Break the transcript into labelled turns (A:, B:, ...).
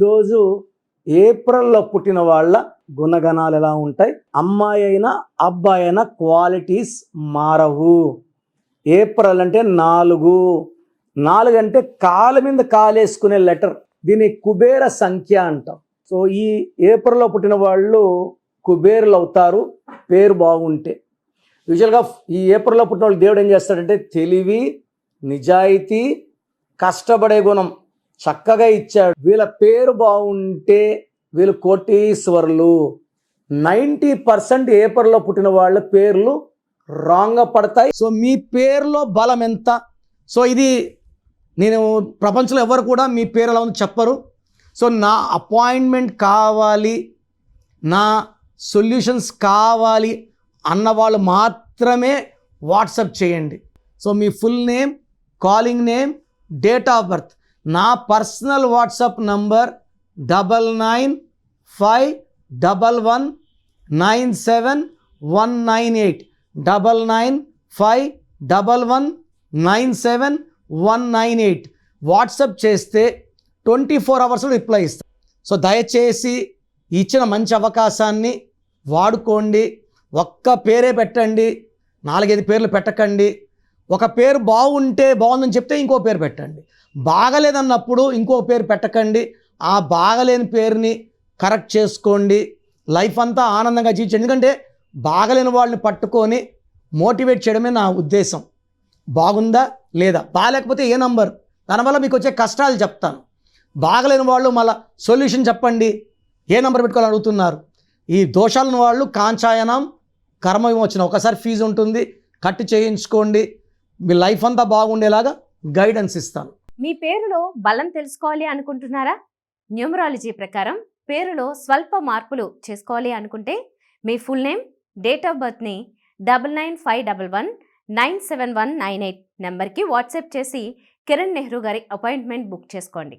A: ఈరోజు ఏప్రిల్లో పుట్టిన వాళ్ళ గుణగణాలు ఎలా ఉంటాయి? అమ్మాయి అయినా అబ్బాయి అయినా క్వాలిటీస్ మారవు. ఏప్రిల్ అంటే 4 అంటే కాలు మీద కాలేసుకునే లెటర్. దీన్ని కుబేర సంఖ్య అంటాం. సో ఈ ఏప్రిల్లో పుట్టిన వాళ్ళు కుబేరులు అవుతారు పేరు బాగుంటే. యూజువల్గా ఈ ఏప్రిల్లో పుట్టిన వాళ్ళు దేవుడు ఏం చేస్తాడంటే తెలివి, నిజాయితీ, కష్టపడే గుణం చక్కగా ఇచ్చాడు. వీళ్ళ పేరు బాగుంటే వీళ్ళు కోటీశ్వరులు. 90% ఏప్రిల్లో పుట్టిన వాళ్ళ పేర్లు రాంగ్గా పడతాయి. సో మీ పేరులో బలం ఎంత? సో ఇది నేను ప్రపంచంలో ఎవరు కూడా మీ పేరు ఎలా ఉందో చెప్పరు. సో నా అపాయింట్మెంట్ కావాలి, నా సొల్యూషన్స్ కావాలి అన్నవాళ్ళు మాత్రమే వాట్సాప్ చేయండి. So me full name, calling name, date of birth. నా పర్సనల్ వాట్సాప్ నంబర్ 9951197198 9951197198. వాట్సాప్ చేస్తే 24 అవర్స్లో రిప్లై ఇస్తాను. సో దయచేసి ఇచ్చిన మంచి అవకాశాన్ని వాడుకోండి. ఒక్క పేరే పెట్టండి, 4-5 పేర్లు పెట్టకండి. ఒక పేరు బాగుంటే బాగుందని చెప్తే ఇంకో పేరు పెట్టండి. బాగలేదన్నప్పుడు ఇంకో పేరు పెట్టకండి. ఆ బాగలేని పేరుని కరెక్ట్ చేసుకోండి. లైఫ్ అంతా ఆనందంగా జీవించండి. ఎందుకంటే బాగలేని వాళ్ళని పట్టుకొని మోటివేట్ చేయడమే నా ఉద్దేశం. బాగుందా లేదా, బాగాలేకపోతే ఏ నంబర్, దానివల్ల మీకు వచ్చే కష్టాలు చెప్తాను. బాగలేని వాళ్ళు మళ్ళీ సొల్యూషన్ చెప్పండి, ఏ నంబర్ పెట్టుకోవాలని అడుగుతున్నారు. ఈ దోషాలను వాళ్ళు కాంచాయనం కర్మ విమోచన ఒకసారి ఫీజు ఉంటుంది, కట్టి చేయించుకోండి. మీ లైఫ్ అంతా బాగుండేలాగా గైడెన్స్ ఇస్తాను.
B: మీ పేరులో బలం తెలుసుకోవాలి అనుకుంటున్నారా? న్యూమరాలజీ ప్రకారం పేరులో స్వల్ప మార్పులు చేసుకోవాలి అనుకుంటే మీ ఫుల్ నేమ్, డేట్ ఆఫ్ బర్త్ని 9951197198 నెంబర్కి వాట్సాప్ చేసి కిరణ్ నెహ్రూ గారి అపాయింట్మెంట్ బుక్ చేసుకోండి.